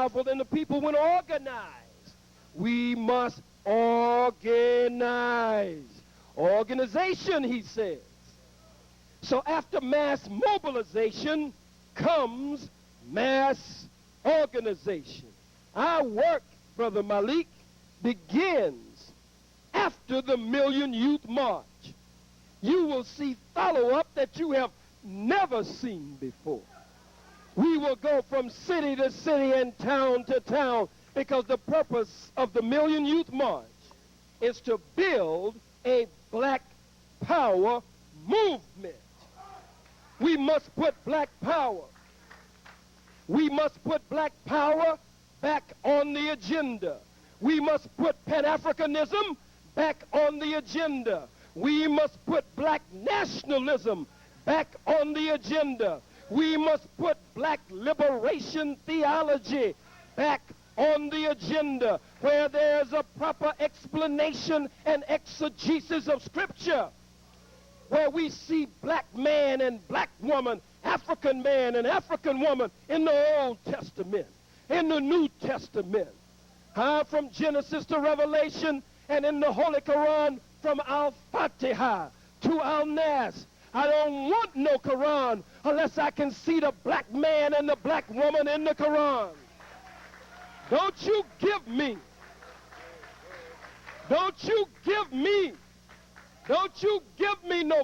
powerful than the people when organized. We must organize. Organization, he says. So after mass mobilization comes mass organization. Our work, Brother Malik, begins after the Million Youth March. You will see follow-up that you have never seen before. We will go from city to city and town to town because the purpose of the Million Youth March is to build a black power movement. We must put black power. We must put black power back on the agenda. We must put Pan-Africanism back on the agenda. We must put black nationalism back on the agenda. We must put black liberation theology back on the agenda, where there's a proper explanation and exegesis of Scripture, where we see black man and black woman, African man and African woman in the Old Testament, in the New Testament, from Genesis to Revelation, and in the Holy Quran from Al-Fatiha to Al-Nas. I don't want no Quran unless I can see the black man and the black woman in the Quran. Don't you give me no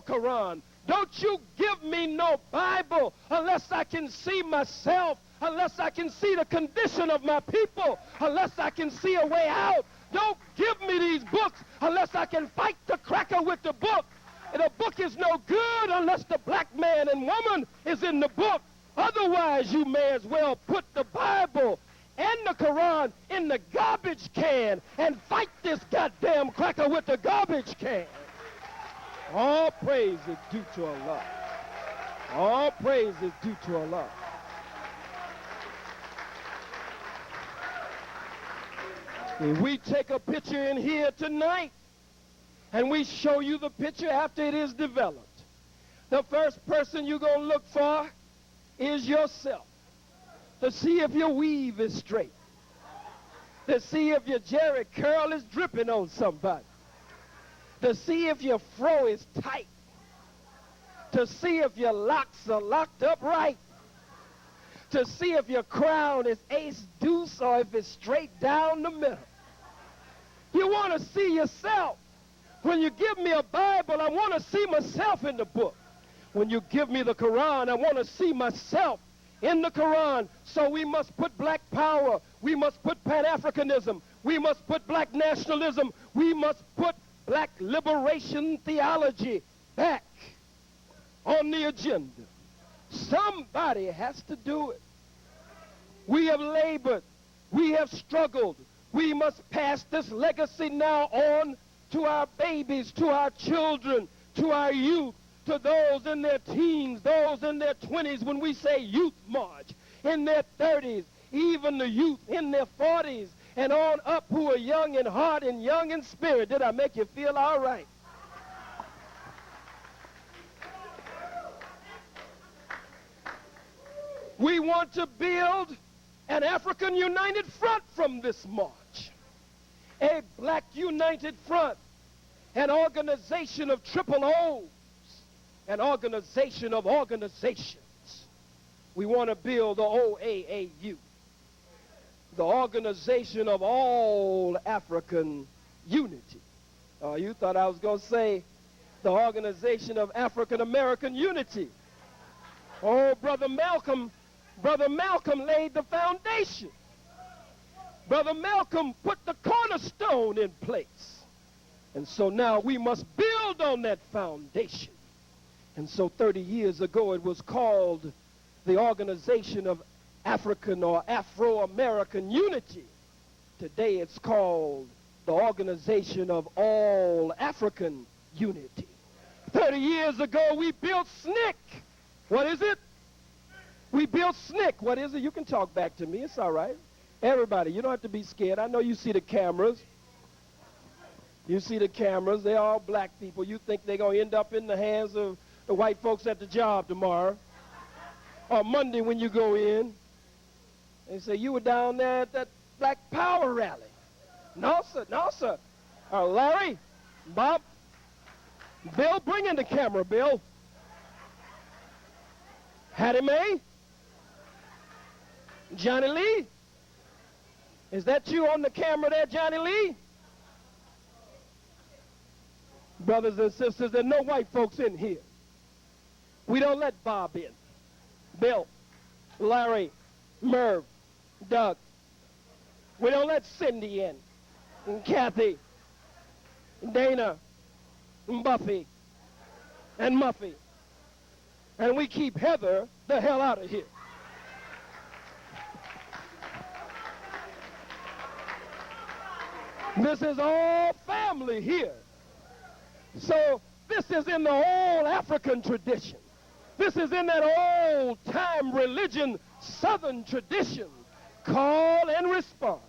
Quran. Don't you give me no Bible unless I can see myself, unless I can see the condition of my people, unless I can see a way out. Don't give me these books unless I can fight the cracker with the book. And the book is no good unless the black man and woman is in the book. Otherwise, you may as well put the Bible and the Quran in the garbage can and fight this goddamn cracker with the garbage can. All praise is due to Allah. All praise is due to Allah. If we take a picture in here tonight and we show you the picture after it is developed, the first person you're going to look for is yourself, to see if your weave is straight, to see if your Jerry curl is dripping on somebody, to see if your fro is tight, to see if your locks are locked up right, to see if your crown is ace deuce or if it's straight down the middle. You want to see yourself. When you give me a Bible, I want to see myself in the book. When you give me the Quran, I want to see myself in the Quran. So we must put black power. We must put Pan-Africanism. We must put black nationalism. We must put black liberation theology back on the agenda. Somebody has to do it. We have labored. We have struggled. We must pass this legacy now on to our babies, to our children, to our youth, to those in their teens, those in their 20s, when we say youth march, in their 30s, even the youth in their 40s, and on up who are young in heart and young in spirit. Did I make you feel all right? We want to build an African united front from this march. A black united front. An organization of triple O's. An organization of organizations. We want to build the OAAU. The Organization of All African Unity. You thought I was going to say the Organization of African American Unity. Oh, Brother Malcolm laid the foundation. Brother Malcolm put the cornerstone in place. And so now we must build on that foundation. And so 30 years ago it was called the Organization of African or Afro-American Unity. Today it's called the Organization of All African Unity. 30 years ago we built SNCC. What is it? We built SNCC. What is it? You can talk back to me. It's all right. Everybody, you don't have to be scared. I know you see the cameras. You see the cameras. They're all black people. You think they're going to end up in the hands of the white folks at the job tomorrow or Monday when you go in. They say, you were down there at that Black Power rally. No, sir, no, sir. Larry, Bob, Bill, bring in the camera, Bill. Hattie Mae? Johnny Lee? Is that you on the camera there, Johnny Lee? Brothers and sisters, there are no white folks in here. We don't let Bob in. Bill, Larry, Merv, Doug. We don't let Cindy in, and Kathy, and Dana, and Buffy, and Muffy. And we keep Heather the hell out of here. This is all family here. So this is in the old African tradition. This is in that old time religion, Southern tradition, call and response.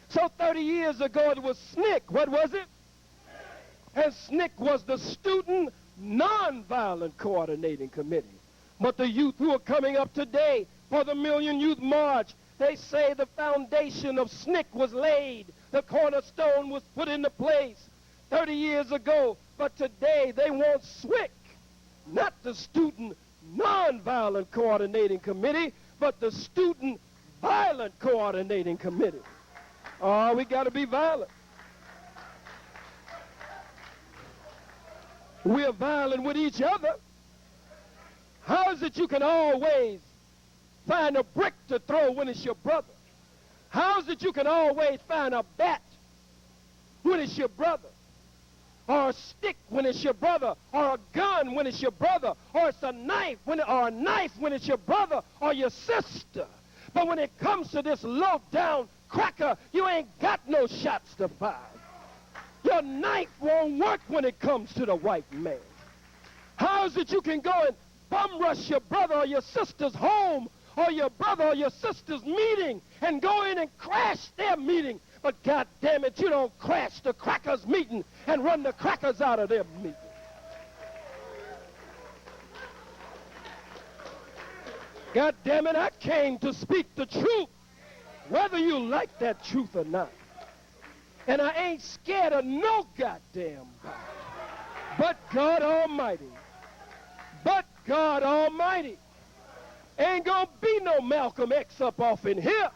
So 30 years ago it was SNCC. What was it? And SNCC was the Student Nonviolent Coordinating Committee. But the youth who are coming up today for the Million Youth March, they say the foundation of SNCC was laid. The cornerstone was put into place 30 years ago. But today they want SWIC, not the Student Nonviolent Coordinating Committee, but the Student Violent Coordinating Committee. Oh, we got to be violent. We're violent with each other. How is it you can always find a brick to throw when it's your brother? How is it you can always find a bat when it's your brother? Or a stick when it's your brother? Or a gun when it's your brother? Or it's a knife when it's your brother or your sister? But when it comes to this low-down cracker, you ain't got no shots to fire. Your knife won't work when it comes to the white man. How is it you can go and bum rush your brother or your sister's home or your brother or your sister's meeting and go in and crash their meeting? But God damn it, you don't crash the crackers' meeting and run the crackers out of their meeting. God damn it, I came to speak the truth, whether you like that truth or not. And I ain't scared of no goddamn body. But God Almighty. But God Almighty. Ain't gonna be no Malcolm X up off in here.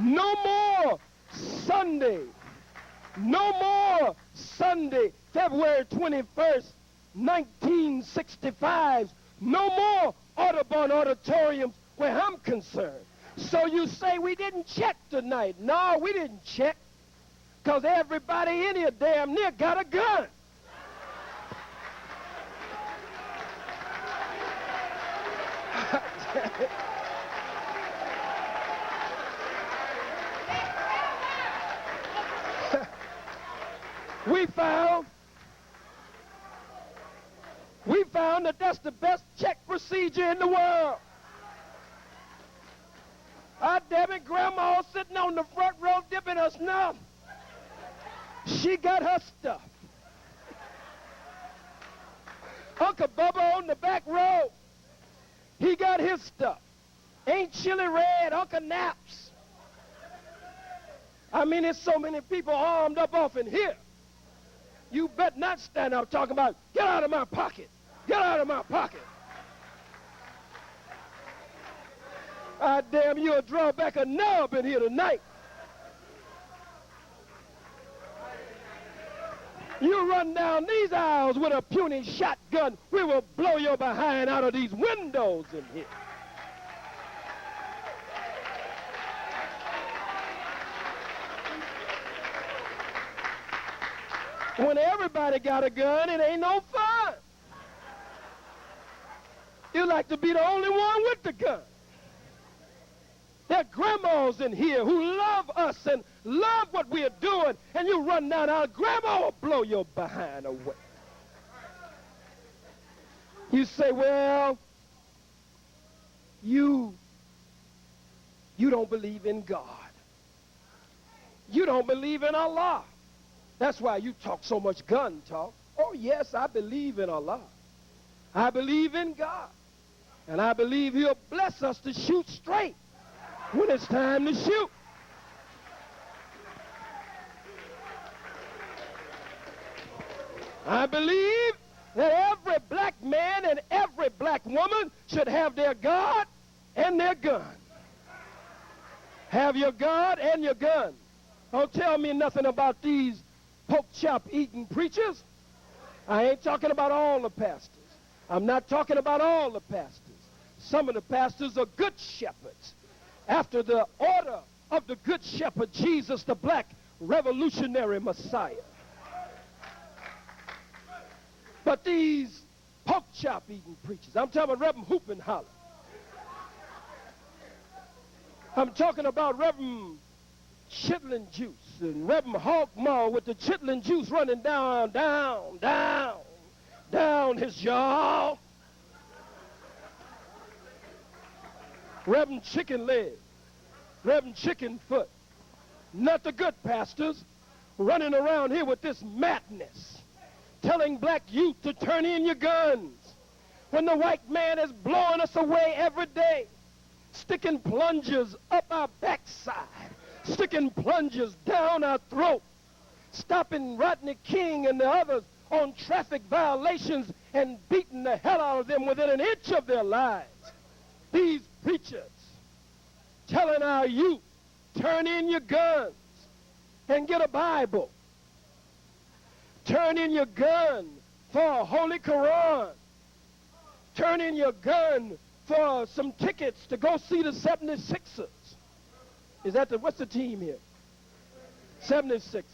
No more Sunday. No more Sunday, February 21st, 1965. No more Audubon auditoriums where I'm concerned. So you say we didn't check tonight. No, we didn't check. Because everybody in here damn near got a gun. We found that that's the best check procedure in the world. Ah, damn it, Grandma sitting on the front row dipping her snuff. She got her stuff. Uncle Bubba on the back row, he got his stuff. Ain't Chili Red, Uncle Naps. I mean, there's so many people armed up off in here. You bet not stand up talking about, get out of my pocket. Get out of my pocket. Ah, damn, you'll draw back a nub in here tonight. You run down these aisles with a puny shotgun, we will blow your behind out of these windows in here. When everybody got a gun, it ain't no fun. You like to be the only one with the gun. There are grandmas in here who love us and love what we are doing, and you run down our grandma will blow your behind away. You say, well, you don't believe in God. You don't believe in Allah. That's why you talk so much gun talk. Oh, yes, I believe in Allah. I believe in God. And I believe he'll bless us to shoot straight when it's time to shoot. I believe that every black man and every black woman should have their God and their gun. Have your God and your gun. Don't tell me nothing about these pork chop eating preachers. I ain't talking about all the pastors. I'm not talking about all the pastors. Some of the pastors are good shepherds. After the order of the good shepherd, Jesus, the black revolutionary Messiah. But these pork chop eating preachers, I'm talking about Reverend Hoop and Holler. I'm talking about Reverend Chitlin Juice and Reverend Hog Maw with the chitlin juice running down his jaw. Reverend Chicken Leg, Reverend Chicken Foot. Not the good pastors running around here with this madness, telling black youth to turn in your guns when the white man is blowing us away every day, sticking plungers up our backside, sticking plungers down our throat, stopping Rodney King and the others on traffic violations and beating the hell out of them within an inch of their lives. These preachers telling our youth, turn in your guns and get a Bible. Turn in your gun for a Holy Quran. Turn in your gun for some tickets to go see the 76ers. Is that what's the team here? 76ers.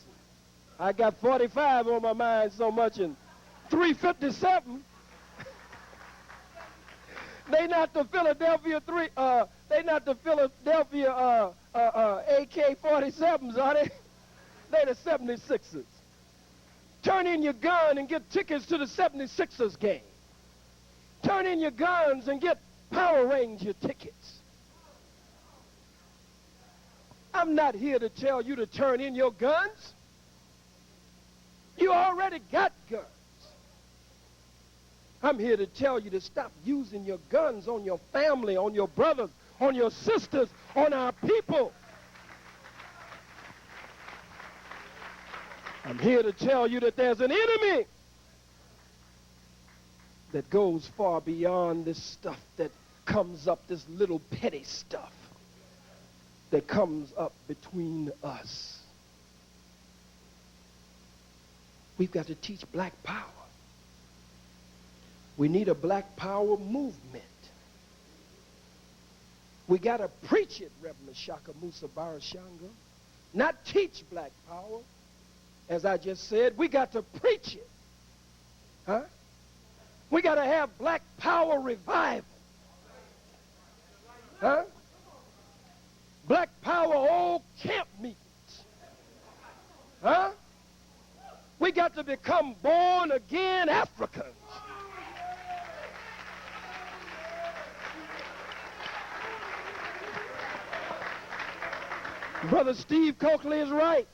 I got 45 on my mind so much and 357. They not the Philadelphia AK-47s, are they? They the 76ers. Turn in your gun and get tickets to the 76ers game. Turn in your guns and get Power Ranger tickets. I'm not here to tell you to turn in your guns. You already got guns. I'm here to tell you to stop using your guns on your family, on your brothers, on your sisters, on our people. I'm here to tell you that there's an enemy that goes far beyond this stuff that comes up, this little petty stuff that comes up between us. We've got to teach black power. We need a black power movement. We got to preach it, Reverend Ishakamusa Berashango. Not teach black power. As I just said, we got to preach it. Huh? We got to have black power revival. Huh? Black power old camp meetings. Huh? We got to become born again Africans. Brother Steve Cokley is right.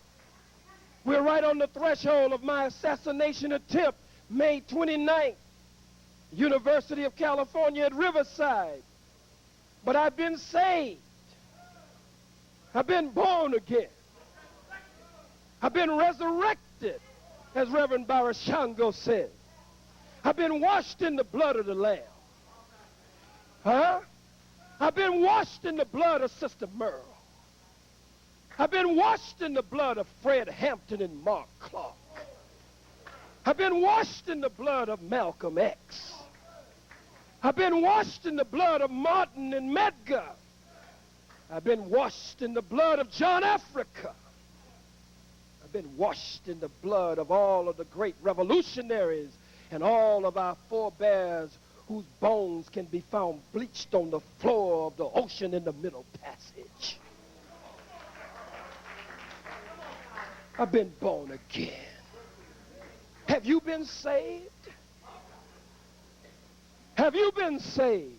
We're right on the threshold of my assassination attempt, May 29th, University of California at Riverside. But I've been saved. I've been born again. I've been resurrected, as Reverend Berashango said. I've been washed in the blood of the Lamb. Huh? I've been washed in the blood of Sister Merle. I've been washed in the blood of Fred Hampton and Mark Clark. I've been washed in the blood of Malcolm X. I've been washed in the blood of Martin and Medgar. I've been washed in the blood of John Africa. I've been washed in the blood of all of the great revolutionaries and all of our forebears whose bones can be found bleached on the floor of the ocean in the Middle Passage. I've been born again. Have you been saved? Have you been saved?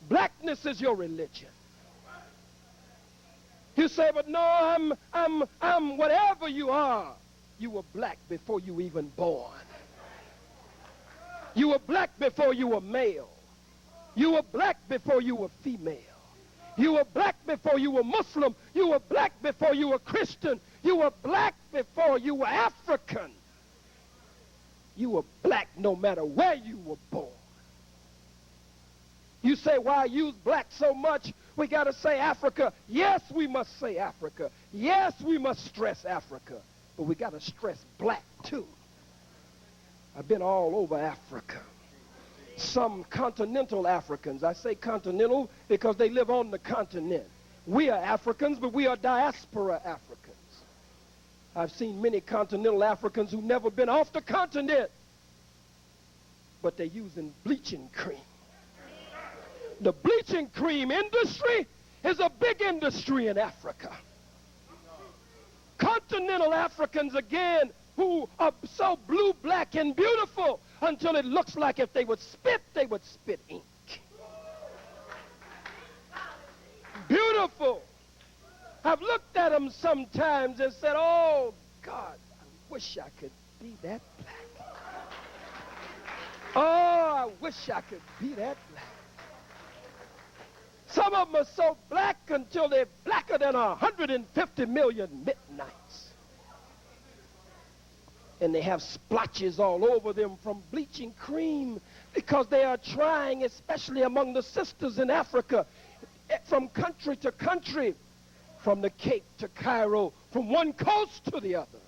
Blackness is your religion. You say, but no, I'm whatever you are. You were black before you even born. You were black before you were male. You were black before you were female. You were black before you were Muslim. You were black before you were Christian. You were black before you were African. You were black no matter where you were born. You say, why use black so much? We got to say Africa. Yes, we must say Africa. Yes, we must stress Africa. But we got to stress black too. I've been all over Africa. Some continental Africans. I say continental because they live on the continent. We are Africans, but we are diaspora Africans. I've seen many continental Africans who've never been off the continent, but they're using bleaching cream. The bleaching cream industry is a big industry in Africa. Continental Africans, again, who are so blue, black, and beautiful until it looks like if they would spit ink. Beautiful. I've looked at them sometimes and said, oh, God, I wish I could be that black. Oh, I wish I could be that black. Some of them are so black until they're blacker than 150 million midnights. And they have splotches all over them from bleaching cream because they are trying, especially among the sisters in Africa, from country to country, from the Cape to Cairo, from one coast to the other,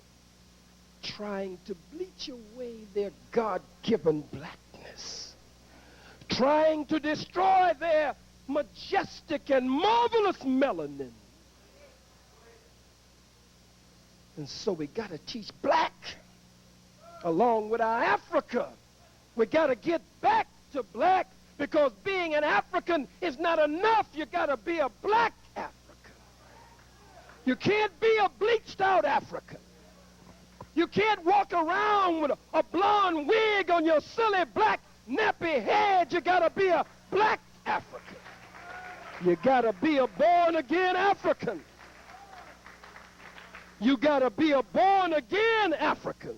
trying to bleach away their God-given blackness, trying to destroy their majestic and marvelous melanin. And so we got to teach black along with our Africa. We got to get back to black because being an African is not enough. You got to be a black African. You can't be a bleached out African. You can't walk around with a blonde wig on your silly black nappy head. You got to be a black African. You got to be a born-again African. You got to be a born-again African.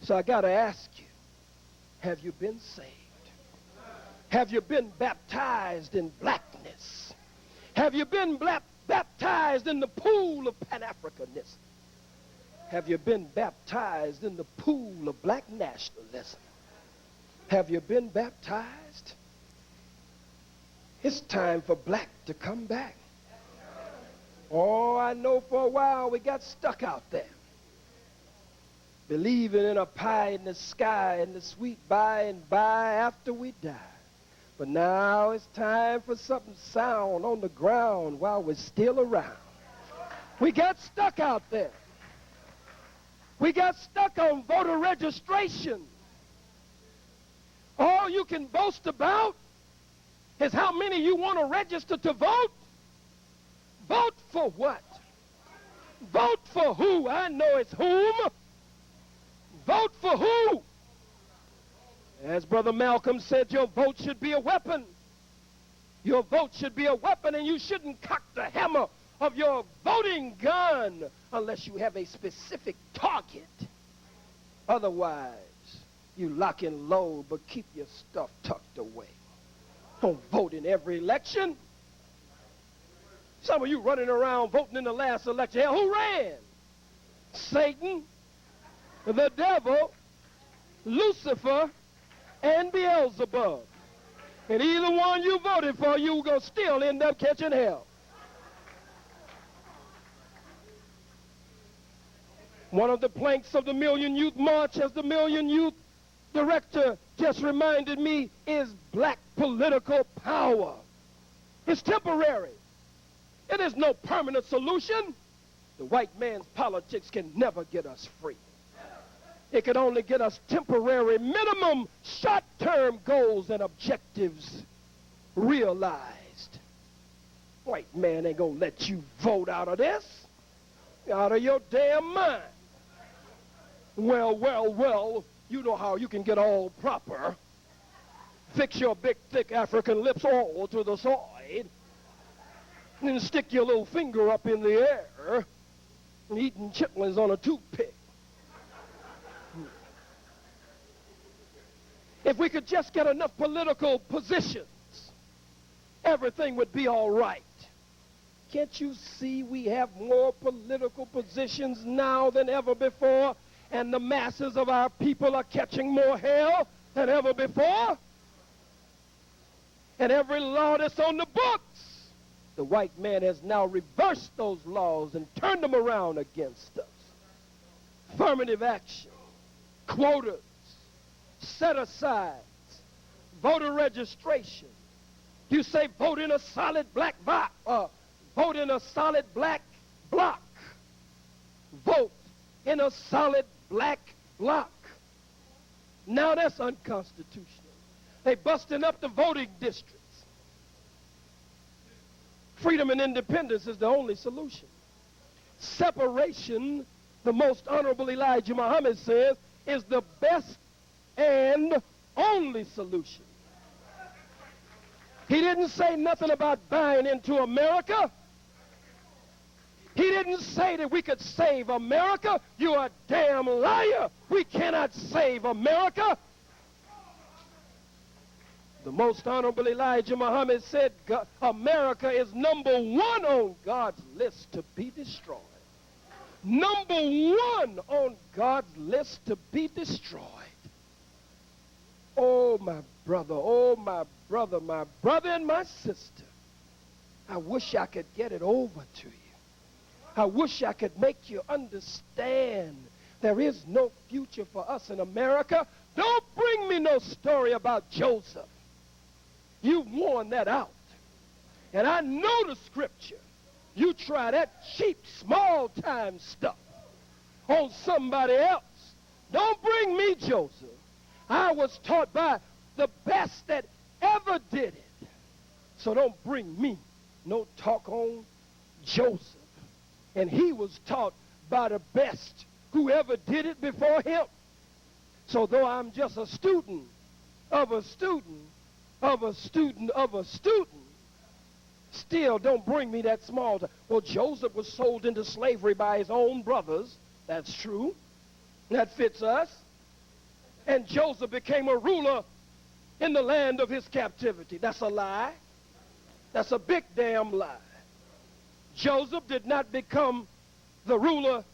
So I got to ask you, have you been saved? Have you been baptized in blackness? Have you been baptized in the pool of Pan-Africanism? Have you been baptized in the pool of black nationalism? Have you been baptized? It's time for black to come back. Oh, I know for a while we got stuck out there, believing in a pie in the sky and the sweet by and by after we die. But now it's time for something sound on the ground while we're still around. We got stuck out there. We got stuck on voter registration. All you can boast about is how many you want to register to vote. Vote for what? Vote for who? I know it's whom. Vote for who? As Brother Malcolm said, your vote should be a weapon. Your vote should be a weapon, and you shouldn't cock the hammer of your voting gun unless you have a specific target. Otherwise, you lock and load, but keep your stuff tucked away. Don't vote in every election. Some of you running around voting in the last election. Hell, who ran? Satan, the devil, Lucifer, and Beelzebub. And either one you voted for, you're going to still end up catching hell. One of the planks of the Million Youth March, as the Million Youth Director just reminded me, is black political power. It's temporary. It is no permanent solution. The white man's politics can never get us free. It can only get us temporary, minimum, short-term goals and objectives realized. White man ain't gonna let you vote out of this. Out of your damn mind. Well, you know how you can get all proper. Fix your big, thick African lips all to the side. And stick your little finger up in the air and eating chitlins on a toothpick. If we could just get enough political positions everything would be all right. Can't you see we have more political positions now than ever before, and the masses of our people are catching more hell than ever before? And every law that's on the books, the white man has now reversed those laws and turned them around against us. Affirmative action, quotas, set-asides, voter registration. You say vote in a solid black vote in a solid black block. Vote in a solid black block. Now that's unconstitutional. They busting up the voting districts. Freedom and independence is the only solution. Separation, the most honorable Elijah Muhammad says, is the best and only solution. He didn't say nothing about buying into America. He didn't say that we could save America. You're a damn liar. We cannot save America. The most honorable Elijah Muhammad said America is number one on God's list to be destroyed. Number one on God's list to be destroyed. Oh, my brother, my brother and my sister. I wish I could get it over to you. I wish I could make you understand there is no future for us in America. Don't bring me no story about Joseph. You've worn that out. And I know the scripture. You try that cheap, small-time stuff on somebody else. Don't bring me Joseph. I was taught by the best that ever did it. So don't bring me no talk on Joseph. And he was taught by the best who ever did it before him. So though I'm just a student of a student of a student of a student, still don't bring me that small time. Well, Joseph was sold into slavery by his own brothers. That's true. That fits us. And Joseph became a ruler in the land of his captivity. That's a lie. That's a big damn lie. Joseph did not become the ruler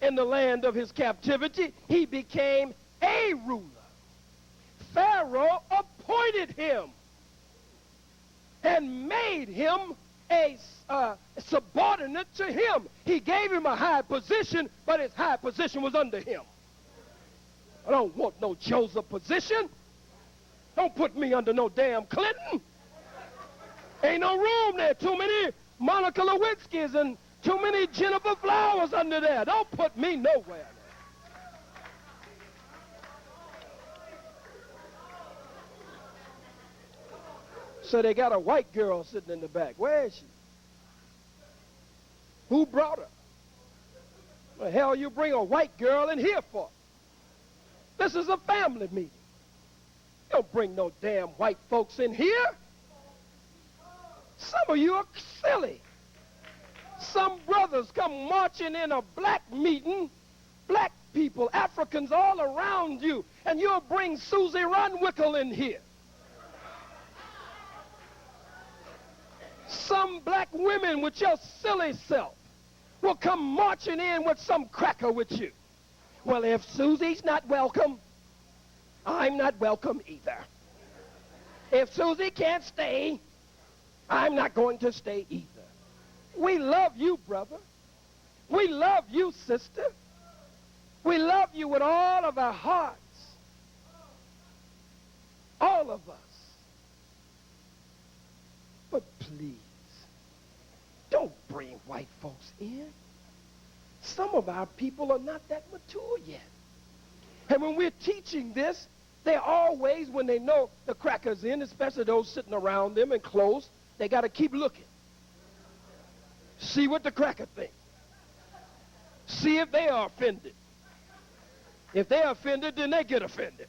in the land of his captivity. He became a ruler. Pharaoh appointed him and made him a subordinate to him. He gave him a high position, but his high position was under him. I don't want no Joseph position. Don't put me under no damn Clinton. Ain't no room there. Too many Monica Lewinskys and too many Jennifer Flowers under there. Don't put me nowhere. So they got a white girl sitting in the back. Where is she? Who brought her? The hell you bring a white girl in here for? This is a family meeting. You don't bring no damn white folks in here. Some of you are silly. Some brothers come marching in a black meeting, black people, Africans all around you, and you'll bring Susie Runwickle in here. Some black women with your silly self will come marching in with some cracker with you. Well, if Susie's not welcome, I'm not welcome either. If Susie can't stay, I'm not going to stay either. We love you, brother. We love you, sister. We love you with all of our hearts. All of us. But please, don't bring white folks in. Some of our people are not that mature yet. And when we're teaching this, they're always, when they know the cracker's in, especially those sitting around them and close, they got to keep looking. See what the cracker thinks. See if they are offended. If they're offended, then they get offended.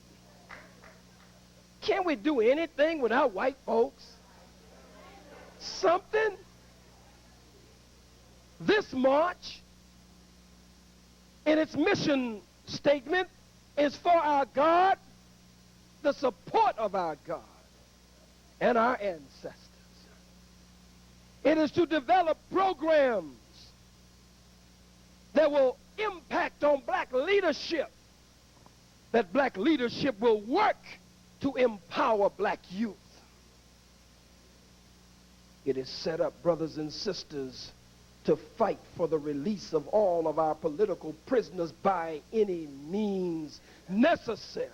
Can't we do anything without white folks? Something? This march, in its mission statement, is for our God, the support of our God, and our ancestors. It is to develop programs that will impact on black leadership, that black leadership will work to empower black youth. It is set up, brothers and sisters, to fight for the release of all of our political prisoners by any means necessary.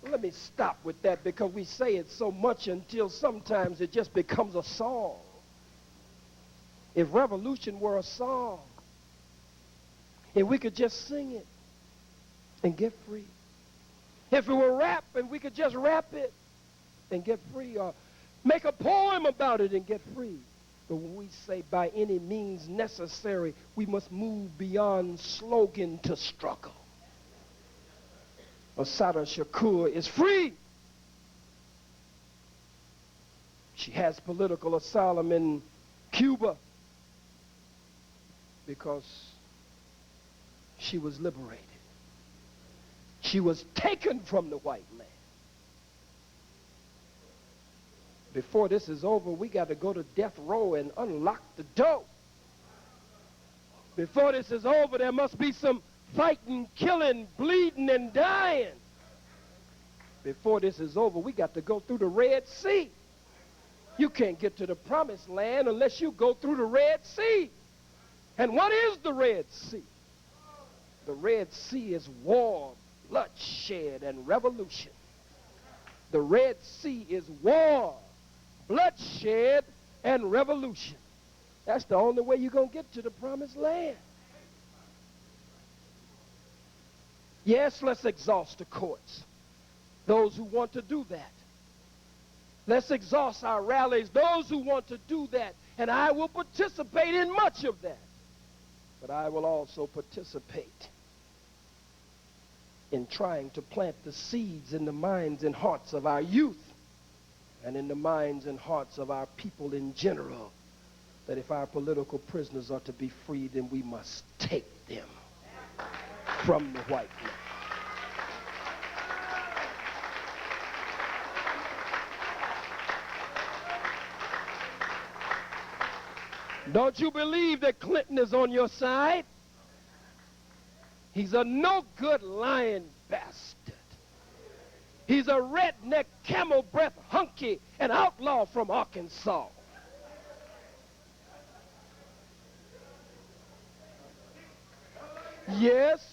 Let me stop with that, because we say it so much until sometimes it just becomes a song. If revolution were a song, and we could just sing it and get free. If it were rap and we could just rap it and get free, or make a poem about it and get free. But when we say by any means necessary, we must move beyond slogan to struggle. Assata Shakur is free. She has political asylum in Cuba because she was liberated. She was taken from the white man. Before this is over, we got to go to death row and unlock the door. Before this is over, there must be some fighting, killing, bleeding, and dying. Before this is over, we got to go through the Red Sea. You can't get to the promised land unless you go through the Red Sea. And what is the Red Sea? The Red Sea is war, bloodshed, and revolution. The Red Sea is war, bloodshed, and revolution. That's the only way you're going to get to the promised land. Yes, let's exhaust the courts, those who want to do that. Let's exhaust our rallies, those who want to do that. And I will participate in much of that. But I will also participate in trying to plant the seeds in the minds and hearts of our youth and in the minds and hearts of our people in general, that if our political prisoners are to be freed, then we must take them from the white man. Don't you believe that Clinton is on your side? He's a no-good lying bastard. He's a redneck camel breath hunky, an outlaw from Arkansas. Yes,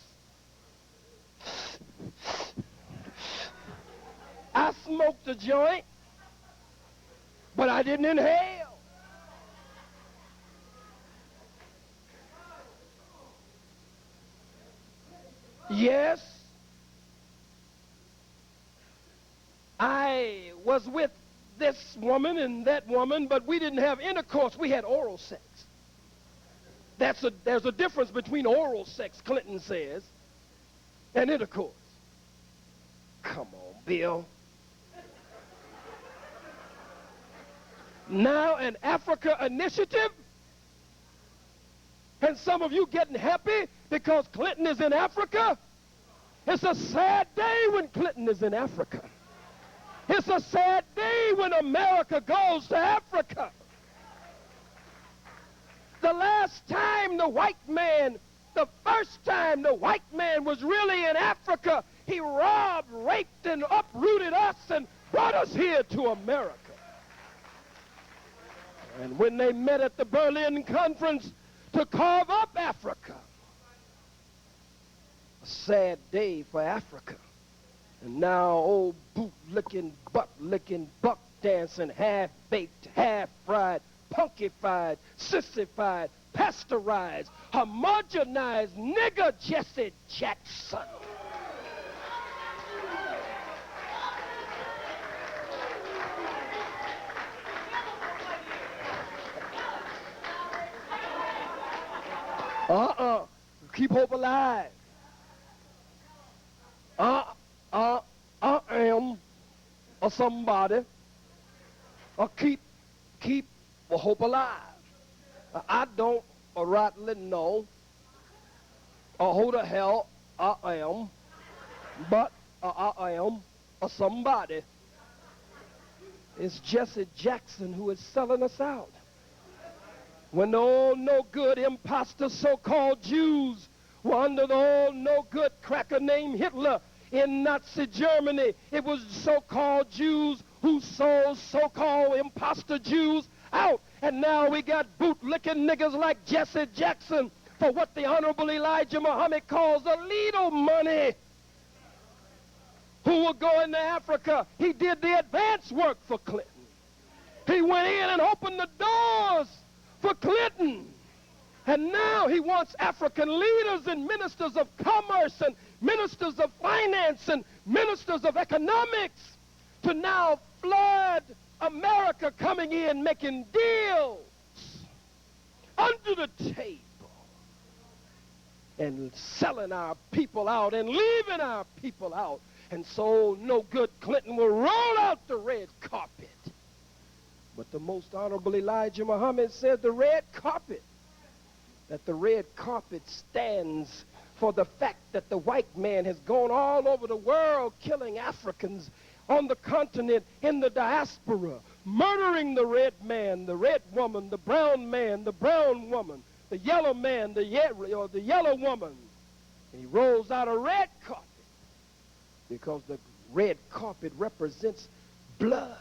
I smoked a joint, but I didn't inhale. Yes, I was with this woman and that woman, but we didn't have intercourse. We had oral sex. There's a difference between oral sex, Clinton says, and intercourse. Come on, Bill. Now an Africa initiative? And some of you getting happy because Clinton is in Africa? It's a sad day when Clinton is in Africa. It's a sad day when America goes to Africa. The last time the white man, the first time the white man was really in Africa, he robbed, raped, and uprooted us and brought us here to America. And when they met at the Berlin Conference to carve up Africa, a sad day for Africa. And now old boot-licking, butt-licking, buck-dancing, half-baked, half-fried, punkified, sissified, pasteurized, homogenized nigger Jesse Jackson. Keep hope alive. I am a somebody. Keep hope alive. I don't rightly know who the hell I am, but I am a somebody. It's Jesse Jackson who is selling us out. When the old no-good imposter so-called Jews were under the old no-good cracker named Hitler in Nazi Germany, it was so-called Jews who sold so-called imposter Jews out. And now we got boot-licking niggas like Jesse Jackson for what the Honorable Elijah Muhammad calls illegal money, who will go into Africa. He did the advance work for Clinton. He went in and opened the doors for Clinton. And now he wants African leaders and ministers of commerce and ministers of finance and ministers of economics to now flood America, coming in, making deals under the table and selling our people out and leaving our people out. And so no good Clinton will roll out the red carpet. But the most honorable Elijah Muhammad said the red carpet, that the red carpet stands for the fact that the white man has gone all over the world killing Africans on the continent, in the diaspora, murdering the red man, the red woman, the brown man, the brown woman, the yellow man, the yellow woman. And he rolls out a red carpet because the red carpet represents blood.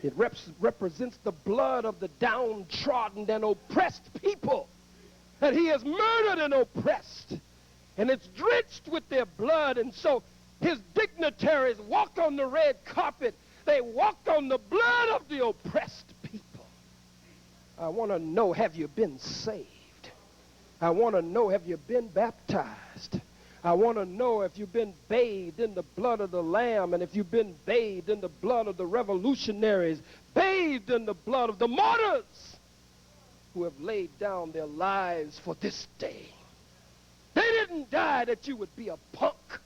It represents the blood of the downtrodden and oppressed people that he has murdered and oppressed. And it's drenched with their blood. And so his dignitaries walk on the red carpet. They walk on the blood of the oppressed people. I want to know, have you been saved? I want to know, have you been baptized? I want to know if you've been bathed in the blood of the Lamb, and if you've been bathed in the blood of the revolutionaries, bathed in the blood of the martyrs who have laid down their lives for this day. They didn't die that you would be a punk.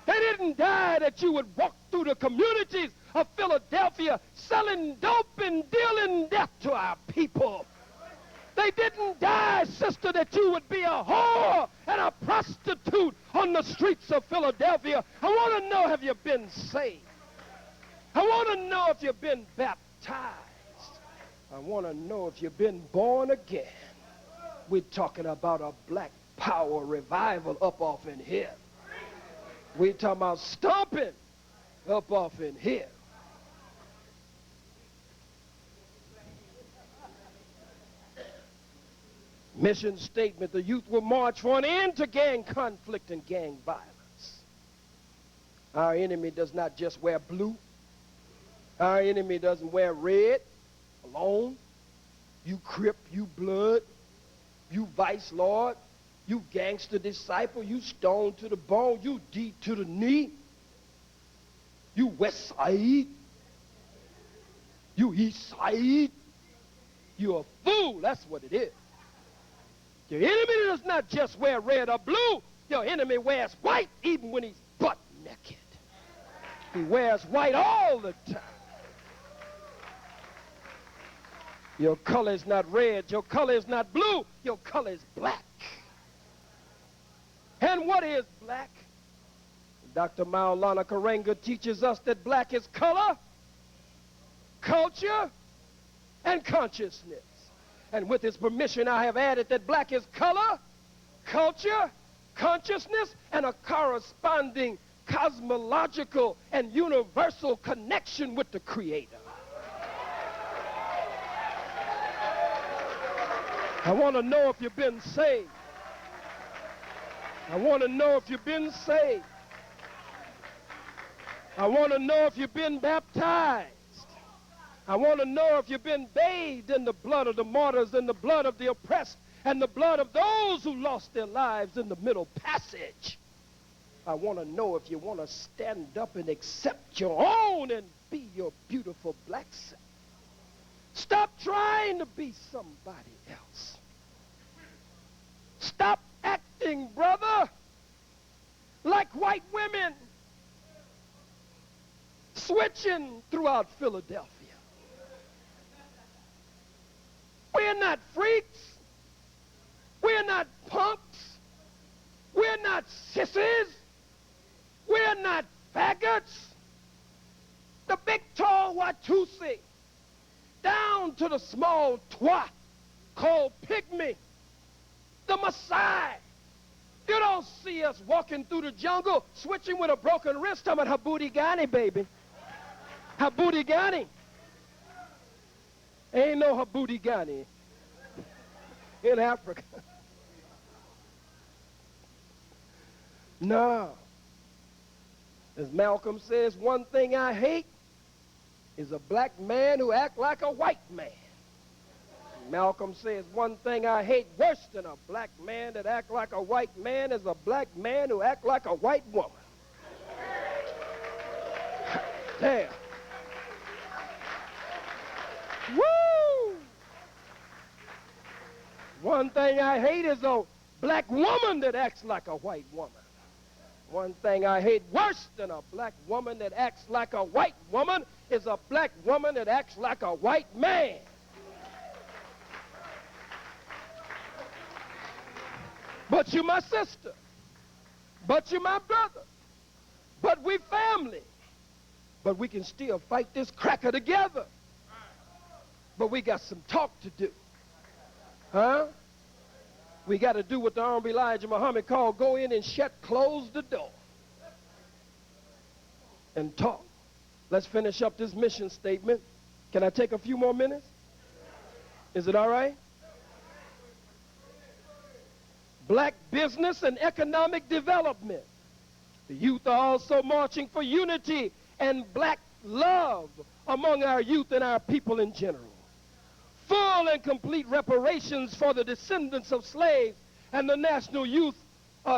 They didn't die that you would walk through the communities of Philadelphia selling dope and dealing death to our people. They didn't die, sister, that you would be a whore and a prostitute on the streets of Philadelphia. I want to know, have you been saved? I want to know if you've been baptized. I want to know if you've been born again. We're talking about a black power revival up off in here. We're talking about stomping up off in here. Mission statement: the youth will march for an end to gang conflict and gang violence. Our enemy does not just wear blue. Our enemy doesn't wear red alone. You Crip, you Blood, you Vice Lord, you gangster disciple, you Stone to the bone, you D to the knee, you West Side, you East Side. You're a fool, that's what it is. Your enemy does not just wear red or blue. Your enemy wears white even when he's butt naked. He wears white all the time. Your color is not red. Your color is not blue. Your color is black. And what is black? Dr. Maulana Karenga teaches us that black is color, culture, and consciousness. And with his permission, I have added that black is color, culture, consciousness, and a corresponding cosmological and universal connection with the Creator. I want to know if you've been saved. I want to know if you've been saved. I want to know if you've been baptized. I want to know if you've been bathed in the blood of the martyrs and the blood of the oppressed and the blood of those who lost their lives in the Middle Passage. I want to know if you want to stand up and accept your own and be your beautiful black self. Stop trying to be somebody else. Stop acting, brother, like white women switching throughout Philadelphia. We're not freaks. We're not punks. We're not sissies. We're not faggots. The big tall Watusi, down to the small twat, called pygmy, the Maasai. You don't see us walking through the jungle, switching with a broken wrist, talking about Habooty Gani, baby. Habooty Gani. Ain't no Habooty Gani in Africa. No. As Malcolm says, one thing I hate is a black man who act like a white man. Malcolm says, one thing I hate worse than a black man that act like a white man is a black man who act like a white woman. Damn. Woo! One thing I hate is a black woman that acts like a white woman. One thing I hate worse than a black woman that acts like a white woman is a black woman that acts like a white man. But you're my sister. But you're my brother. But we family. But we can still fight this cracker together. But we got some talk to do. Huh? We got to do what the Honorable Elijah Muhammad called, go in and close the door. And talk. Let's finish up this mission statement. Can I take a few more minutes? Is it all right? Black business and economic development. The youth are also marching for unity and black love among our youth and our people in general. Full and complete reparations for the descendants of slaves, and the National Youth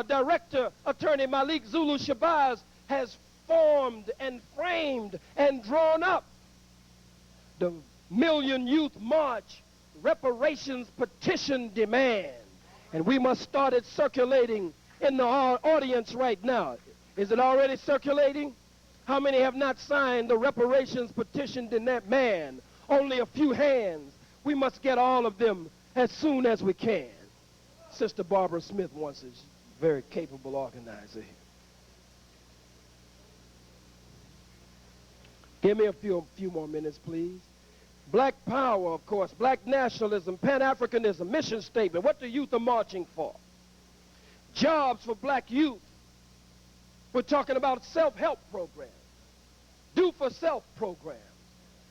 Director, Attorney Malik Zulu Shabazz, has formed and framed and drawn up the Million Youth March reparations petition demand. And we must start it circulating in the audience right now. Is it already circulating? How many have not signed the reparations petition demand? Only a few hands. We must get all of them as soon as we can. Sister Barbara Smith once is a very capable organizer here. Give me a few more minutes, please. Black power, of course, black nationalism, Pan-Africanism, mission statement. What the youth are marching for. Jobs for black youth. We're talking about self-help programs. Do for self programs.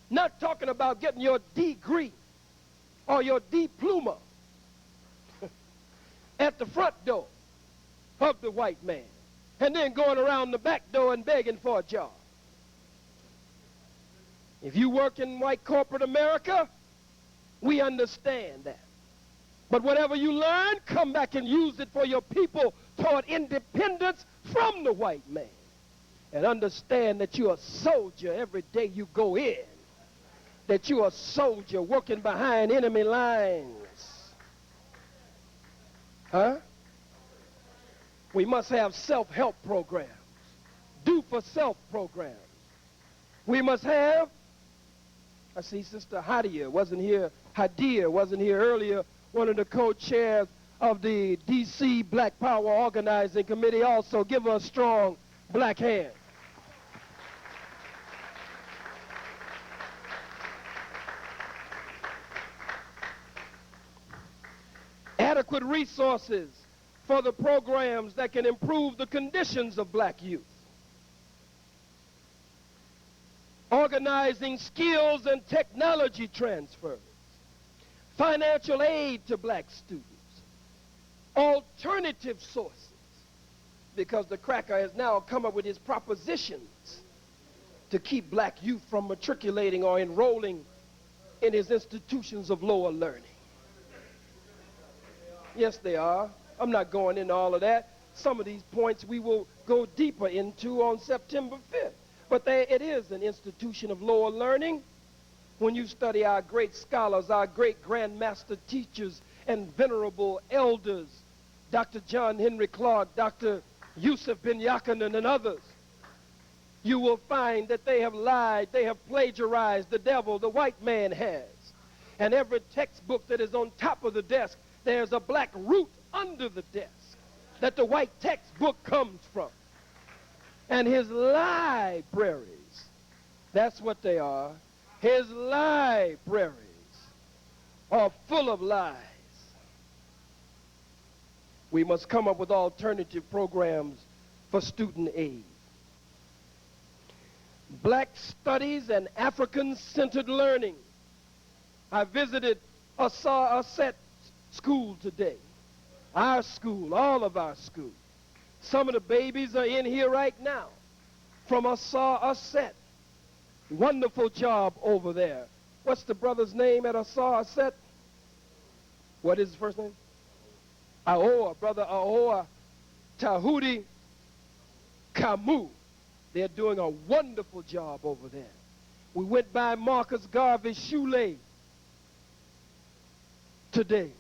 Not talking about getting your degree or your diploma at the front door of the white man and then going around the back door and begging for a job. If you work in white corporate America, we understand that. But whatever you learn, come back and use it for your people toward independence from the white man. And understand that you're a soldier every day you go in. That you're a soldier working behind enemy lines. Huh? We must have self-help programs. Do for self programs. We must have, I see Sister Hadia wasn't here earlier, one of the co-chairs of the D.C. Black Power Organizing Committee. Also, give her a strong black hand. Adequate resources for the programs that can improve the conditions of black youth. Organizing skills and technology transfers. Financial aid to black students. Alternative sources. Because the cracker has now come up with his propositions to keep black youth from matriculating or enrolling in his institutions of lower learning. Yes, they are. I'm not going into all of that. Some of these points we will go deeper into on September 5th. But it is an institution of lower learning. When you study our great scholars, our great grandmaster teachers and venerable elders, Dr. John Henry Clark, Dr. Yusuf bin Yakanan, and others, you will find that they have lied, they have plagiarized the devil, the white man has. And every textbook that is on top of the desk, there's a black root under the desk that the white textbook comes from. And his libraries, that's what they are, his libraries are full of lies. We must come up with alternative programs for student aid. Black studies and African-centered learning. I visited Asset School today. Our school, all of our schools. Some of the babies are in here right now from Asset. Wonderful job over there. What's the brother's name at Asset? What is his first name? Aoa, Brother Aoa Tahudi Kamu. They're doing a wonderful job over there. We went by Marcus Garvey Shule today.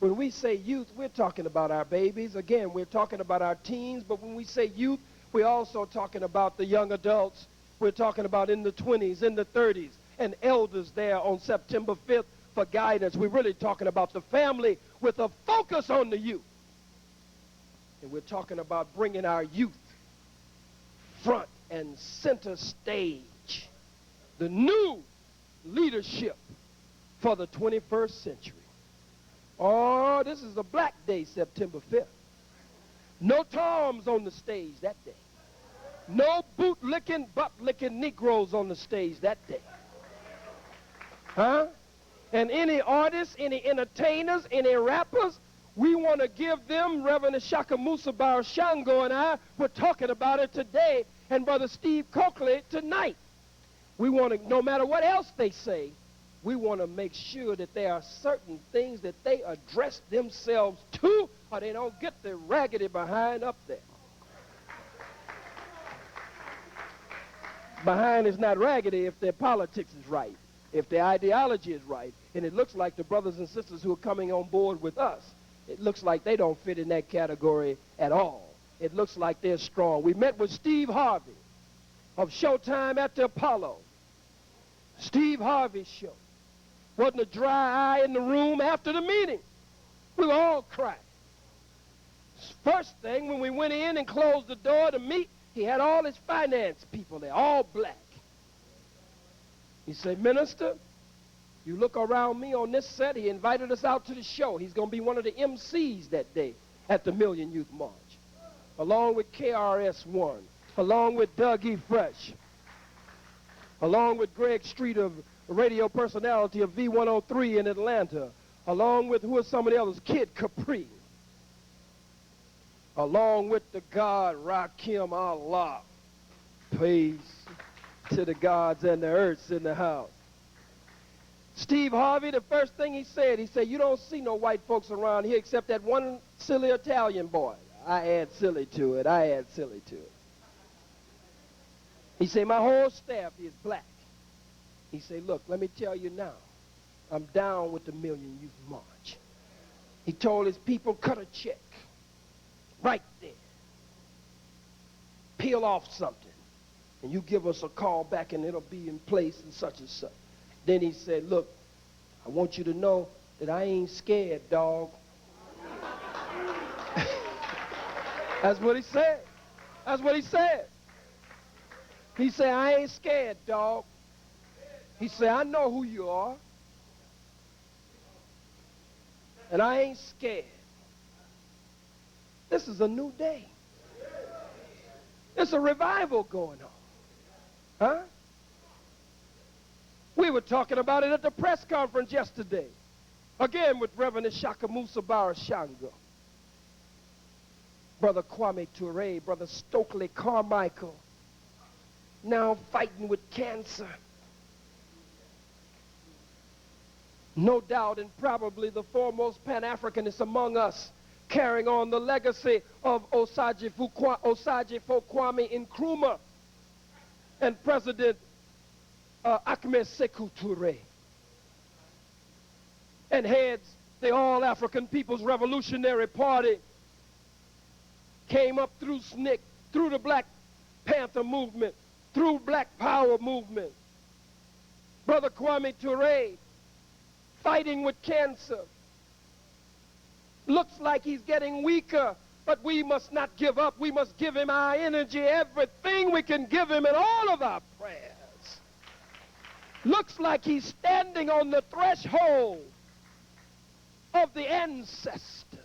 When we say youth, we're talking about our babies. Again, we're talking about our teens, but when we say youth, we're also talking about the young adults. We're talking about in the 20s, in the 30s, and elders there on September 5th for guidance. We're really talking about the family with a focus on the youth. And we're talking about bringing our youth front and center stage, the new leadership for the 21st century. Oh, this is a black day, September 5th. No Toms on the stage that day. No boot-licking, butt-licking Negroes on the stage that day. Huh? And any artists, any entertainers, any rappers, we want to give them, Reverend Ishakamusa Berashango and I were talking about it today, and Brother Steve Cokley tonight. We want to, no matter what else they say, we want to make sure that there are certain things that they address themselves to, or they don't get their raggedy behind up there. Behind is not raggedy if their politics is right, if their ideology is right. And it looks like the brothers and sisters who are coming on board with us, it looks like they don't fit in that category at all. It looks like they're strong. We met with Steve Harvey of Showtime at the Apollo. Steve Harvey's show. Wasn't a dry eye in the room after the meeting. We were all crying. First thing, when we went in and closed the door to meet, he had all his finance people there, all black. He said, Minister, you look around me on this set. He invited us out to the show. He's going to be one of the MCs that day at the Million Youth March, along with KRS-One, along with Doug E. Fresh, along with Greg Street, of radio personality of V103 in Atlanta, along with, who are some of the others, Kid Capri, along with the God Rakim Allah. Praise to the gods and the earths in the house. Steve Harvey, the first thing he said, you don't see no white folks around here except that one silly Italian boy. I add silly to it. He said, my whole staff is black. He said, look, let me tell you now, I'm down with the Million Youth March. He told his people, cut a check right there. Peel off something, and you give us a call back, and it'll be in place and such and such. Then he said, look, I want you to know that I ain't scared, dog. That's what he said. He said, I ain't scared, dog. He said, I know who you are, and I ain't scared. This is a new day. There's a revival going on. Huh? We were talking about it at the press conference yesterday. Again with Reverend Ishakamusa Berashango. Brother Kwame Ture, Brother Stokely Carmichael, now fighting with cancer. No doubt, and probably the foremost Pan-Africanist among us, carrying on the legacy of Osagyefo Kwame Nkrumah and President Ahmed Sekou Toure, and heads the All-African People's Revolutionary Party, came up through SNCC, through the Black Panther movement, through Black Power movement. Brother Kwame Ture, fighting with cancer. Looks like he's getting weaker, but we must not give up. We must give him our energy, everything we can give him, and all of our prayers. Looks like he's standing on the threshold of the ancestors.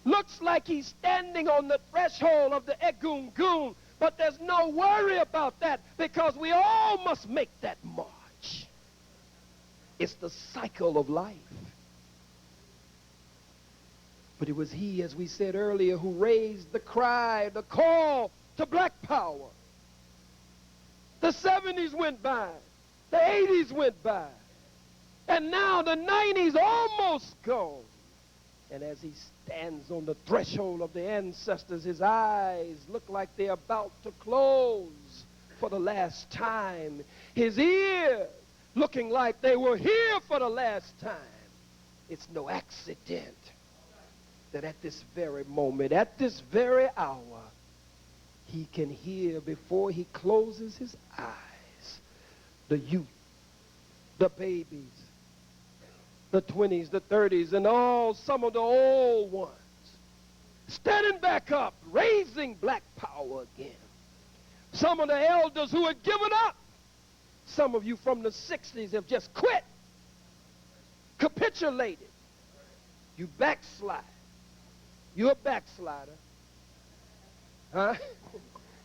Looks like he's standing on the threshold of the Egungun, but there's no worry about that because we all must make that march. It's the cycle of life. But it was he, as we said earlier, who raised the cry, the call to black power. The 70s went by. The 80s went by. And now the 90s almost gone. And as he stands on the threshold of the ancestors, his eyes look like they're about to close for the last time. His ears looking like they were here for the last time. It's no accident that at this very moment, at this very hour, he can hear before he closes his eyes the youth, the babies, the 20s, the 30s, and some of the old ones standing back up, raising black power again. Some of the elders who had given up. Some of you from the 60s have just quit, capitulated. You backslide. You're a backslider. Huh?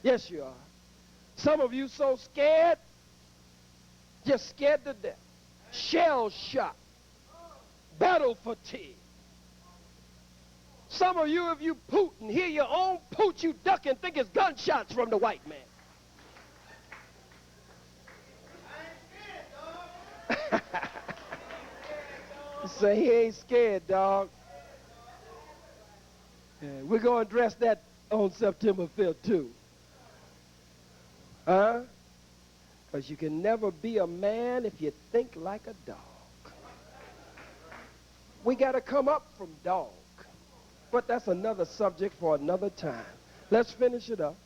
Yes, you are. Some of you so scared, just scared to death. Shell shock. Battle fatigue. Some of you, if you poot and hear your own poot, you duck and think it's gunshots from the white man. Say he ain't scared, dog. Yeah, we're going to address that on September 5th, too. Huh? Because you can never be a man if you think like a dog. We got to come up from dog. But that's another subject for another time. Let's finish it up.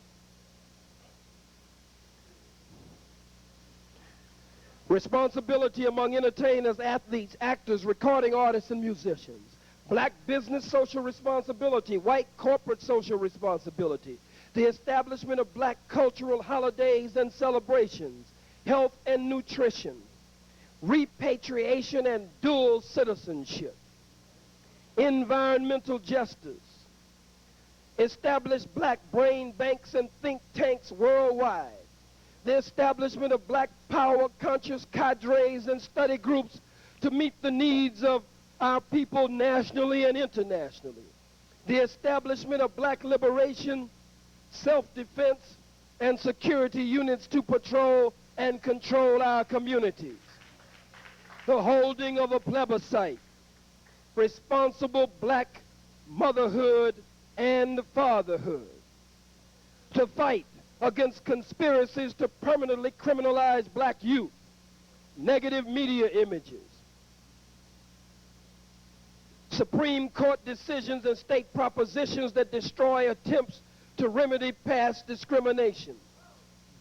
Responsibility among entertainers, athletes, actors, recording artists, and musicians. Black business social responsibility, white corporate social responsibility. The establishment of black cultural holidays and celebrations. Health and nutrition. Repatriation and dual citizenship. Environmental justice. Establish black brain banks and think tanks worldwide. The establishment of black power conscious cadres and study groups to meet the needs of our people nationally and internationally. The establishment of black liberation, self-defense, and security units to patrol and control our communities. The holding of a plebiscite. Responsible black motherhood and fatherhood. To fight against conspiracies to permanently criminalize black youth. Negative media images. Supreme Court decisions and state propositions that destroy attempts to remedy past discrimination.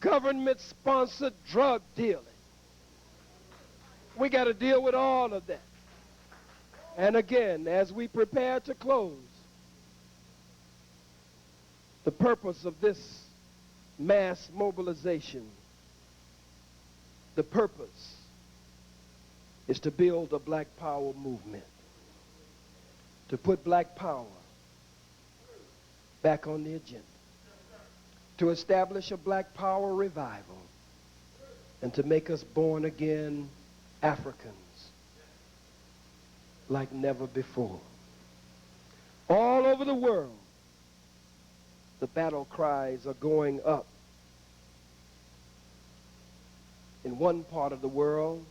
Government-sponsored drug dealing. We got to deal with all of that. And again, as we prepare to close, the purpose of this mass mobilization, the purpose is to build a black power movement, to put black power back on the agenda, to establish a black power revival, and to make us born again Africans like never before. All over the world, the battle cries are going up. In one part of the world,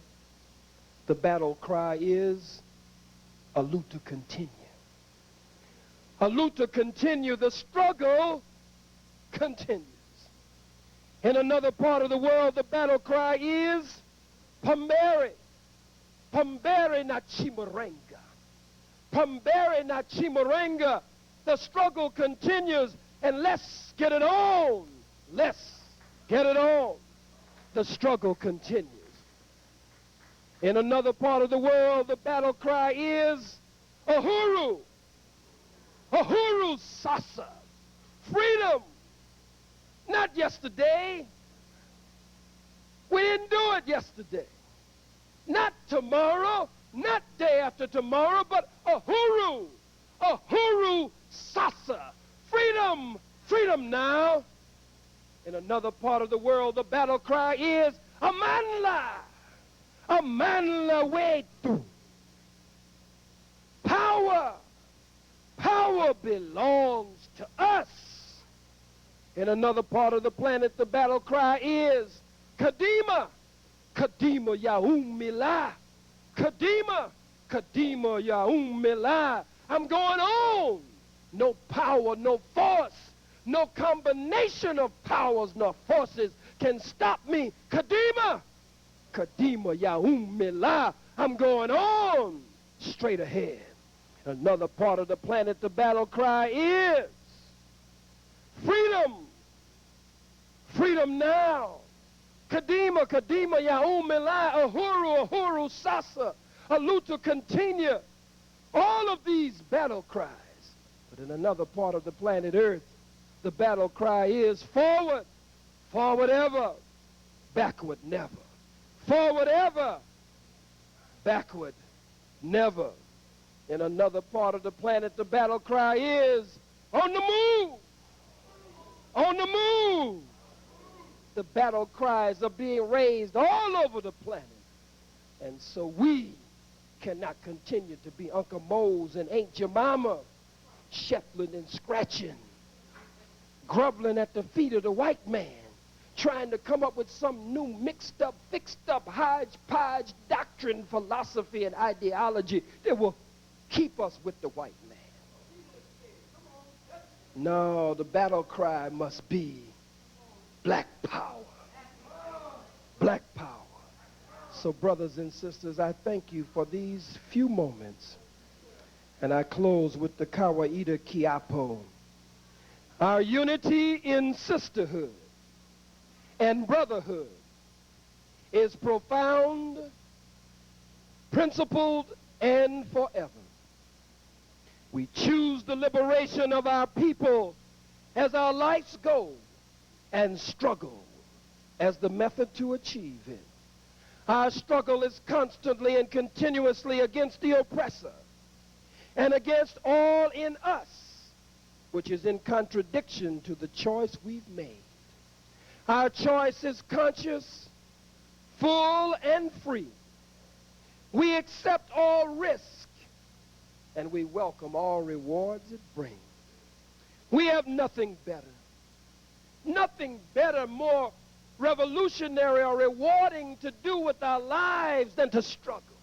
the battle cry is a loot to continue. A loot to continue. The struggle continues. In another part of the world, the battle cry is Pambere. Pambere na Chimurenga. Pambere na Chimurenga. The struggle continues, and let's get it on. Let's get it on. The struggle continues. In another part of the world, the battle cry is Uhuru. Uhuru Sasa. Freedom. Not yesterday. We didn't do it yesterday. Not tomorrow, not day after tomorrow, but Uhuru Sasa. Freedom, freedom now. In another part of the world, the battle cry is Amanla wetu. Power belongs to us. In another part of the planet, the battle cry is Kadima Yaumila. Kadima Yaumila. I'm going on. No power, no force, no combination of powers nor forces can stop me. Kadima Yaumila. I'm going on straight ahead. In another part of the planet, the battle cry is freedom. Freedom now. Kadima Yaumila. Uhuru Sasa. Aluta continue. All of these battle cries. But in another part of the planet Earth, the battle cry is forward. Forward ever. Backward never. Forward ever. Backward never. In another part of the planet, the battle cry is on the move. On the move. The battle cries are being raised all over the planet. And so we cannot continue to be Uncle Mose and Aunt Jemima, shuffling and scratching, grumbling at the feet of the white man, trying to come up with some new mixed up, fixed up, hodgepodge doctrine, philosophy, and ideology that will keep us with the white man. No, the battle cry must be black power. Black power. So brothers and sisters, I thank you for these few moments. And I close with the Kawaida Kiapo. Our unity in sisterhood and brotherhood is profound, principled, and forever. We choose the liberation of our people as our life's goal and struggle as the method to achieve it. Our struggle is constantly and continuously against the oppressor and against all in us, which is in contradiction to the choice we've made. Our choice is conscious, full, and free. We accept all risk, and we welcome all rewards it brings. We have nothing better, more revolutionary or rewarding to do with our lives than to struggle.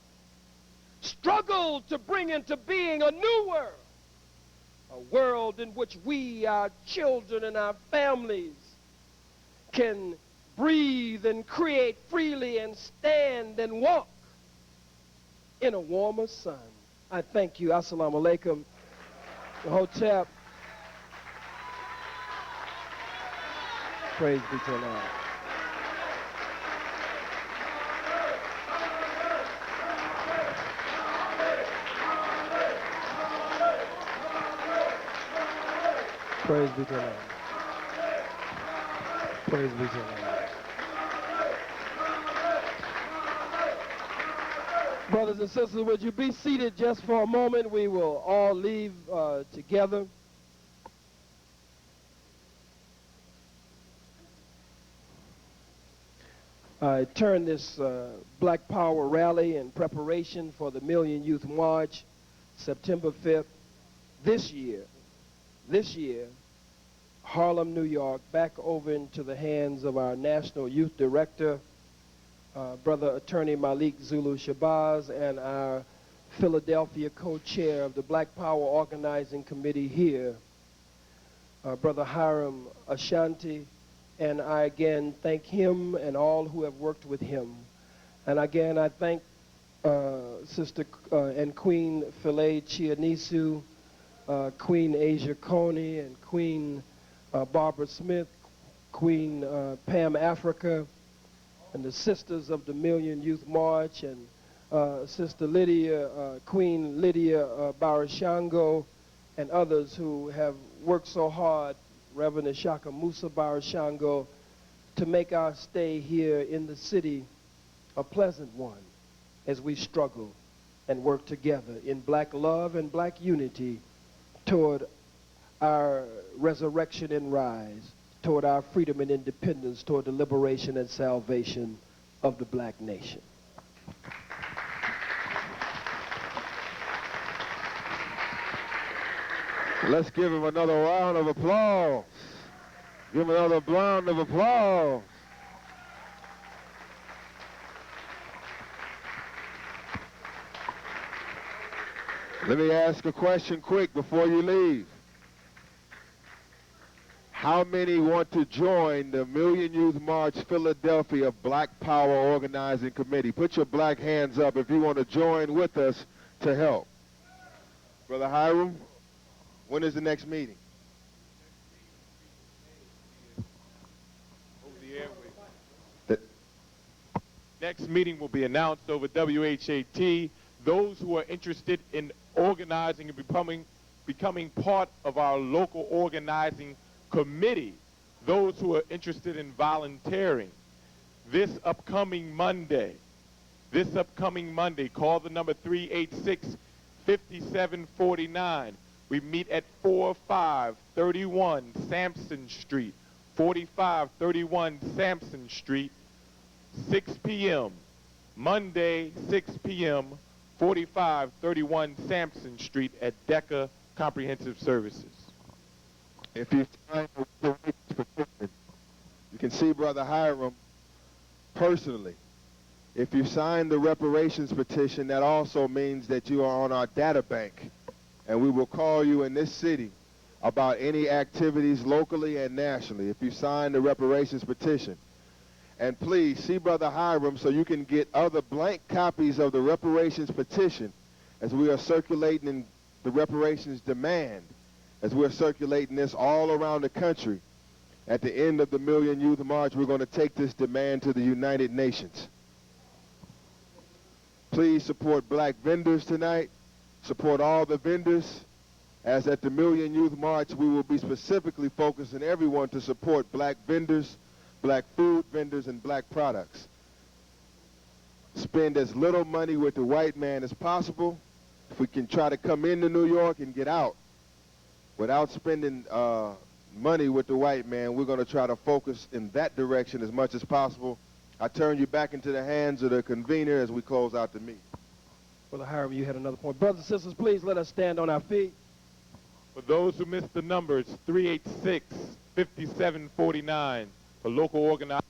Struggle to bring into being a new world. A world in which we, our children, and our families can breathe and create freely and stand and walk in a warmer sun. I thank you. Assalamu alaikum. Hotep. Praise be to Allah. Praise be to Allah. Praise be to Allah. Brothers and sisters, would you be seated just for a moment? We will all leave together. I turn this Black Power rally in preparation for the Million Youth March, September 5th, this year, Harlem, New York, back over into the hands of our National Youth Director, Brother Attorney Malik Zulu Shabazz, and our Philadelphia co-chair of the Black Power Organizing Committee here, Brother Hiram Ashanti. And I again thank him and all who have worked with him. And again, I thank Sister and Queen Philae Chianisu, Queen Asia Coney, and Queen Barbara Smith, Queen Pam Africa, and the Sisters of the Million Youth March, and Sister Lydia, Queen Lydia Berashango, and others who have worked so hard, Reverend Ishakamusa Berashango, to make our stay here in the city a pleasant one as we struggle and work together in black love and black unity toward our resurrection and rise, toward our freedom and independence, toward the liberation and salvation of the black nation. Let's give him another round of applause. Give him another round of applause. Let me ask a question quick before you leave. How many want to join the Million Youth March Philadelphia Black Power Organizing Committee? Put your black hands up if you want to join with us to help. Brother Hiram, when is the next meeting? Over the airways. Next meeting will be announced over WHAT. Those who are interested in organizing and becoming part of our local organizing committee, those who are interested in volunteering, this upcoming Monday, call the number 386-5749. We meet at 4531 Sampson Street, 4531 Sampson Street, 6 p.m. Monday, 6 p.m., 4531 Sampson Street at DECA Comprehensive Services. If you sign the petition, you can see Brother Hiram personally. If you sign the reparations petition, that also means that you are on our data bank, and we will call you in this city about any activities locally and nationally if you sign the reparations petition. And please see Brother Hiram so you can get other blank copies of the reparations petition as we are circulating in the reparations demand, as we're circulating this all around the country. At the end of the Million Youth March, we're going to take this demand to the United Nations. Please support black vendors tonight. Support all the vendors. As at the Million Youth March, we will be specifically focusing everyone to support black vendors, black food vendors, and black products. Spend as little money with the white man as possible. If we can try to come into New York and get out without spending money with the white man, we're going to try to focus in that direction as much as possible. I turn you back into the hands of the convener as we close out the meeting. Brother Hiram, you had another point. Brothers and sisters, please let us stand on our feet. For those who missed the numbers, 386-5749, the local organizer.